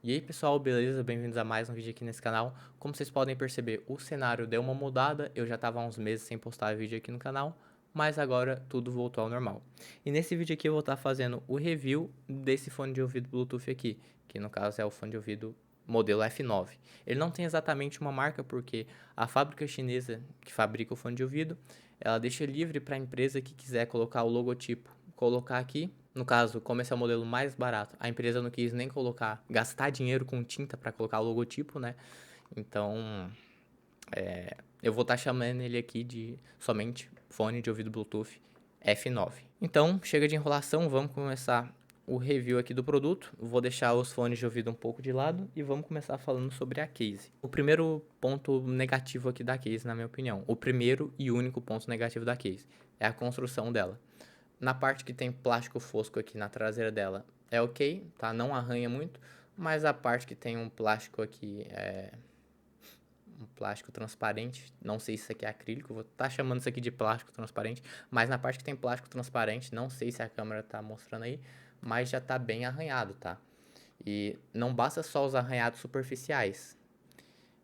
E aí pessoal, beleza? Bem-vindos a mais um vídeo aqui nesse canal. Como vocês podem perceber, o cenário deu uma mudada, eu já estava há uns meses sem postar vídeo aqui no canal, mas agora tudo voltou ao normal. E nesse vídeo aqui eu vou estar fazendo o review desse fone de ouvido Bluetooth aqui, que no caso é o fone de ouvido modelo F9. Ele não tem exatamente uma marca porque a fábrica chinesa que fabrica o fone de ouvido, ela deixa livre para a empresa que quiser colocar o logotipo, colocar aqui. No caso, como esse é o modelo mais barato, a empresa não quis nem colocar, gastar dinheiro com tinta para colocar o logotipo, né? Então, eu vou estar chamando ele aqui de somente fone de ouvido Bluetooth F9. Então, chega de enrolação, vamos começar o review aqui do produto. Vou deixar os fones de ouvido um pouco de lado e vamos começar falando sobre a case. O primeiro ponto negativo aqui da case, na minha opinião, o primeiro e único ponto negativo da case, é a construção dela. Na parte que tem plástico fosco aqui na traseira dela é ok, tá? Não arranha muito, mas a parte que tem um plástico aqui, um plástico transparente, não sei se isso aqui é acrílico, vou estar chamando isso aqui de plástico transparente, mas na parte que tem plástico transparente, não sei se a câmera tá mostrando aí, mas já tá bem arranhado, tá? E não basta só os arranhados superficiais,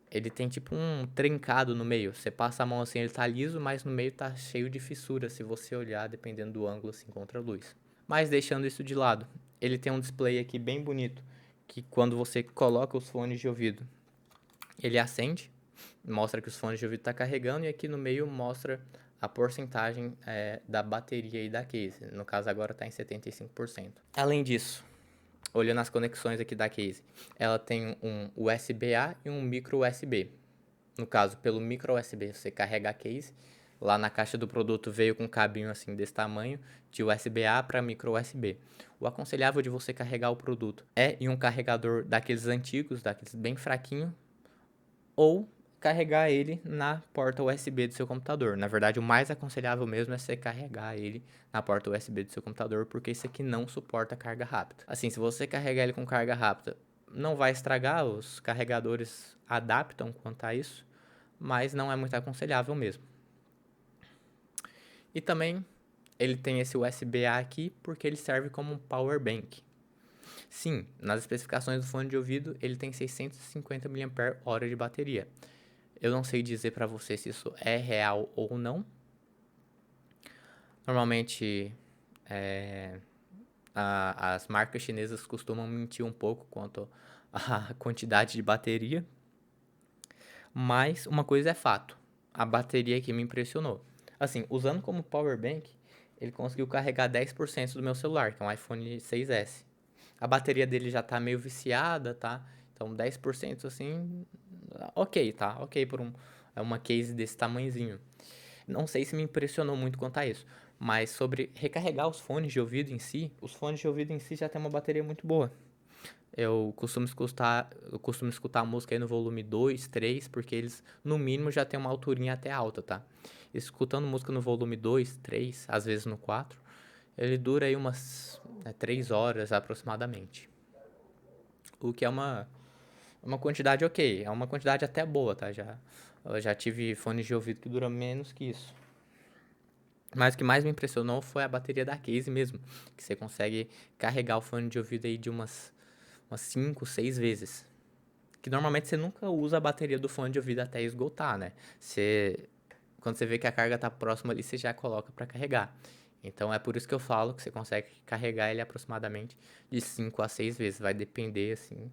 ele tem tipo um trincado no meio. Você passa a mão assim, ele tá liso, mas no meio tá cheio de fissuras se você olhar, dependendo do ângulo assim contra a luz. Mas deixando isso de lado, ele tem um display aqui bem bonito, que quando você coloca os fones de ouvido, ele acende, mostra que os fones de ouvido tá carregando e aqui no meio mostra a porcentagem da bateria e da case. No caso agora está em 75%. Além disso, olhando as conexões aqui da case, ela tem um USB-A e um micro USB. No caso, pelo micro USB você carrega a case. Lá na caixa do produto veio com um cabinho assim desse tamanho, de USB-A para micro USB. O aconselhável de você carregar o produto é em um carregador daqueles antigos, daqueles bem fraquinho, ou carregar ele na porta USB do seu computador. Na verdade, o mais aconselhável mesmo é você carregar ele na porta USB do seu computador, porque isso aqui não suporta carga rápida. Assim, se você carregar ele com carga rápida, não vai estragar, os carregadores adaptam quanto a isso, mas não é muito aconselhável mesmo. E também ele tem esse USB-A aqui porque ele serve como um power bank. Sim, nas especificações do fone de ouvido ele tem 650 mAh de bateria. Eu não sei dizer para você se isso é real ou não. Normalmente as marcas chinesas costumam mentir um pouco quanto à quantidade de bateria, mas uma coisa é fato, a bateria aqui me impressionou. Assim, usando como power bank, ele conseguiu carregar 10% do meu celular, que é um iPhone 6S. A bateria dele já tá meio viciada, tá? Então 10% assim, ok, tá? Ok por uma case desse tamanhozinho. Não sei se me impressionou muito quanto a isso, mas sobre recarregar os fones de ouvido em si, os fones de ouvido em si já tem uma bateria muito boa. Eu costumo escutar a música aí no volume 2, 3, porque eles, no mínimo, já tem uma alturinha até alta, tá? Escutando música no volume 2, 3, às vezes no 4, ele dura aí umas 3 horas aproximadamente. O que é uma quantidade ok, é uma quantidade até boa, tá? Eu já tive fones de ouvido que duram menos que isso. Mas o que mais me impressionou foi a bateria da case mesmo, que você consegue carregar o fone de ouvido aí de umas 5, 6 vezes. Que normalmente você nunca usa a bateria do fone de ouvido até esgotar, né? Quando você vê que a carga tá próxima ali, você já coloca para carregar. Então é por isso que eu falo que você consegue carregar ele aproximadamente de 5 a 6 vezes. Vai depender, assim,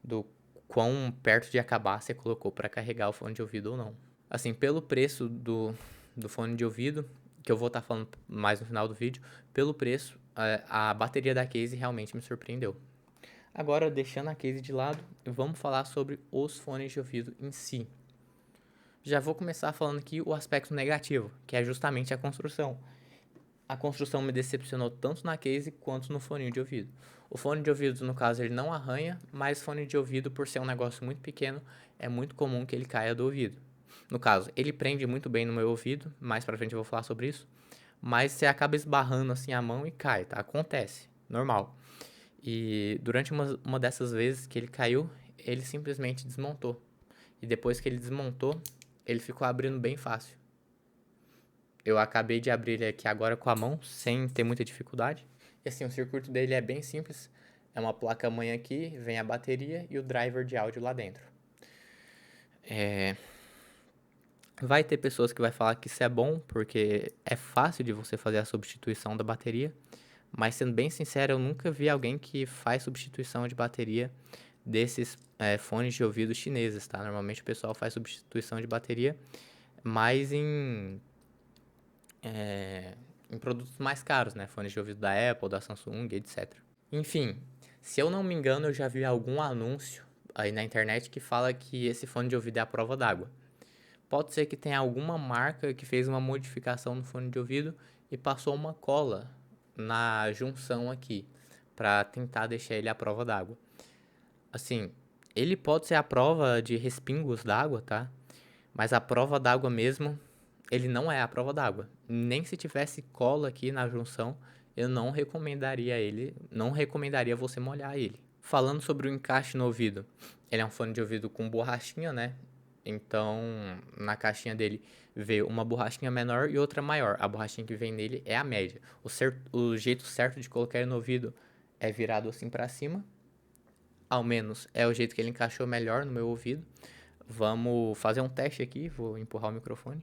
do quão perto de acabar você colocou para carregar o fone de ouvido ou não. Assim, pelo preço do fone de ouvido, que eu vou estar falando mais no final do vídeo, pelo preço, a bateria da case realmente me surpreendeu. Agora, deixando a case de lado, vamos falar sobre os fones de ouvido em si. Já vou começar falando aqui o aspecto negativo, que é justamente a construção. A construção me decepcionou tanto na case quanto no fone de ouvido. O fone de ouvido, no caso, ele não arranha, mas o fone de ouvido, por ser um negócio muito pequeno, é muito comum que ele caia do ouvido. No caso, ele prende muito bem no meu ouvido, mais pra frente eu vou falar sobre isso, mas você acaba esbarrando assim a mão e cai, tá? Acontece, normal. E durante uma dessas vezes que ele caiu, ele simplesmente desmontou. E depois que ele desmontou, ele ficou abrindo bem fácil. Eu acabei de abrir ele aqui agora com a mão, sem ter muita dificuldade. E assim, o circuito dele é bem simples. É uma placa-mãe aqui, vem a bateria e o driver de áudio lá dentro. Vai ter pessoas que vai falar que isso é bom, porque é fácil de você fazer a substituição da bateria. Mas sendo bem sincero, eu nunca vi alguém que faz substituição de bateria desses fones de ouvido chineses, tá? Normalmente o pessoal faz substituição de bateria mais em produtos mais caros, né? Fones de ouvido da Apple, da Samsung, etc. Enfim, se eu não me engano, eu já vi algum anúncio aí na internet que fala que esse fone de ouvido é a prova d'água. Pode ser que tenha alguma marca que fez uma modificação no fone de ouvido e passou uma cola na junção aqui para tentar deixar ele à prova d'água. Assim, ele pode ser a prova de respingos d'água, tá? Mas a prova d'água mesmo, ele não é a prova d'água. Nem se tivesse cola aqui na junção, eu não recomendaria ele, não recomendaria você molhar ele. Falando sobre o encaixe no ouvido, ele é um fone de ouvido com borrachinha, né? Então, na caixinha dele veio uma borrachinha menor e outra maior. A borrachinha que vem nele é a média. O jeito certo de colocar ele no ouvido é virado assim para cima. Ao menos é o jeito que ele encaixou melhor no meu ouvido. Vamos fazer um teste aqui. Vou empurrar o microfone.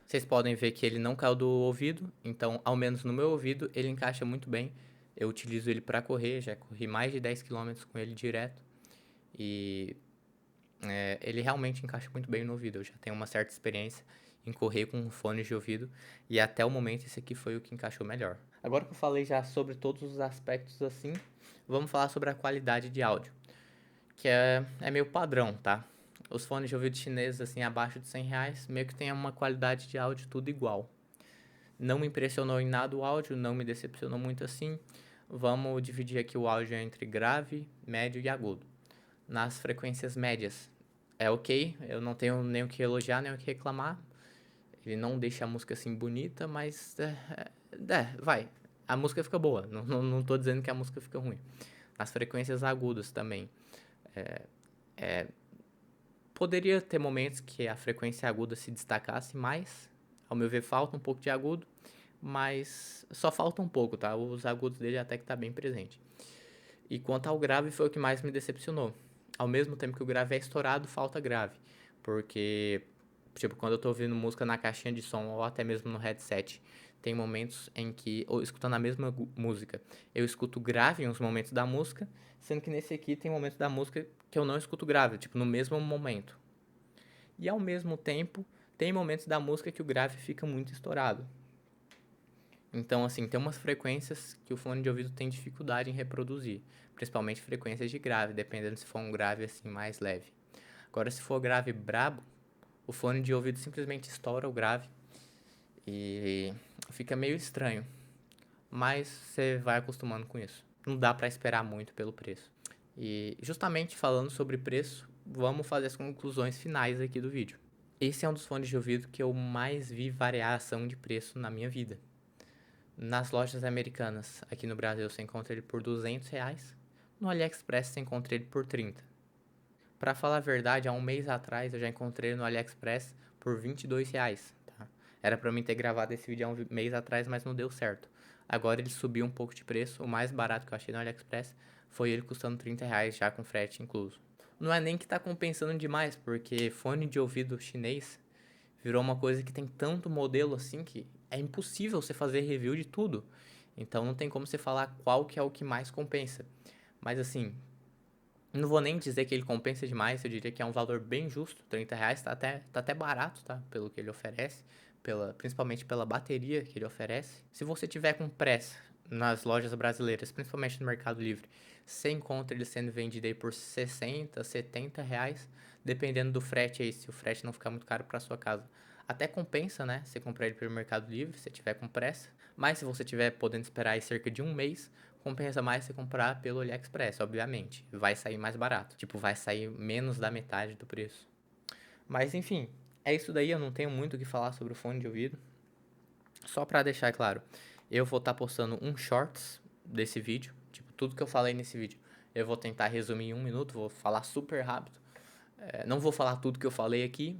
Vocês podem ver que ele não caiu do ouvido, então, ao menos no meu ouvido, ele encaixa muito bem. Eu utilizo ele para correr, já corri mais de 10 km com ele direto. E ele realmente encaixa muito bem no ouvido. Eu já tenho uma certa experiência em correr com fones de ouvido e até o momento esse aqui foi o que encaixou melhor. Agora que eu falei já sobre todos os aspectos assim, vamos falar sobre a qualidade de áudio, que é meio padrão, tá? Os fones de ouvido chineses, assim, abaixo de R$ 100, meio que tem uma qualidade de áudio tudo igual. Não me impressionou em nada o áudio, não me decepcionou muito assim. Vamos dividir aqui o áudio entre grave, médio e agudo. Nas frequências médias, é ok, eu não tenho nem o que elogiar, nem o que reclamar. Ele não deixa a música assim bonita, mas vai. A música fica boa, não tô dizendo que a música fica ruim. As frequências agudas também. Poderia ter momentos que a frequência aguda se destacasse mais. Ao meu ver, falta um pouco de agudo, mas só falta um pouco, tá? Os agudos dele até que tá bem presente. E quanto ao grave, foi o que mais me decepcionou. Ao mesmo tempo que o grave é estourado, falta grave. Porque, tipo, quando eu tô ouvindo música na caixinha de som ou até mesmo no headset, tem momentos em que, ou escutando a mesma música, eu escuto grave em uns momentos da música, sendo que nesse aqui tem momentos da música que eu não escuto grave, tipo, no mesmo momento. E ao mesmo tempo, tem momentos da música que o grave fica muito estourado. Então, assim, tem umas frequências que o fone de ouvido tem dificuldade em reproduzir, principalmente frequências de grave, dependendo se for um grave assim mais leve. Agora, se for grave brabo, o fone de ouvido simplesmente estoura o grave e fica meio estranho, mas você vai acostumando com isso. Não dá para esperar muito pelo preço. E justamente falando sobre preço, vamos fazer as conclusões finais aqui do vídeo. Esse é um dos fones de ouvido que eu mais vi variação de preço na minha vida. Nas lojas americanas, aqui no Brasil, você encontra ele por R$ 200. No AliExpress, você encontra ele por 30. Pra falar a verdade, há um mês atrás eu já encontrei ele no AliExpress por R$ 22, tá? Era pra mim ter gravado esse vídeo há um mês atrás, mas não deu certo. Agora ele subiu um pouco de preço. O mais barato que eu achei no AliExpress foi ele custando R$ 30 já com frete incluso. Não é nem que tá compensando demais, porque fone de ouvido chinês virou uma coisa que tem tanto modelo assim que é impossível você fazer review de tudo. Então não tem como você falar qual que é o que mais compensa. Mas assim, não vou nem dizer que ele compensa demais, eu diria que é um valor bem justo. R$ 30 tá até barato, tá? Pelo que ele oferece, principalmente pela bateria que ele oferece. Se você tiver com pressa nas lojas brasileiras, principalmente no Mercado Livre, você encontra ele sendo vendido aí por R$ 60, R$ 70, dependendo do frete aí, se o frete não ficar muito caro para sua casa. Até compensa, né? Você comprar ele pelo Mercado Livre, se tiver com pressa. Mas se você tiver podendo esperar aí cerca de um mês, compensa mais você comprar pelo AliExpress, obviamente. Vai sair mais barato. Tipo, vai sair menos da metade do preço. Mas enfim, é isso daí. Eu não tenho muito o que falar sobre o fone de ouvido. Só pra deixar claro, eu vou estar postando um shorts desse vídeo. Tipo, tudo que eu falei nesse vídeo. Eu vou tentar resumir em um minuto, vou falar super rápido. Não vou falar tudo que eu falei aqui,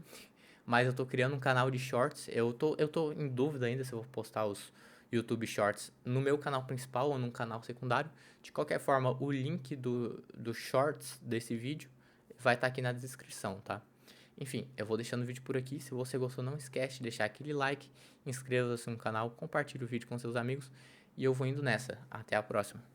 mas eu tô criando um canal de shorts. Eu tô em dúvida ainda se eu vou postar os YouTube Shorts no meu canal principal ou num canal secundário. De qualquer forma, o link do Shorts desse vídeo vai estar aqui na descrição, tá? Enfim, eu vou deixando o vídeo por aqui. Se você gostou, não esquece de deixar aquele like, inscreva-se no canal, compartilhe o vídeo com seus amigos e eu vou indo nessa. Até a próxima.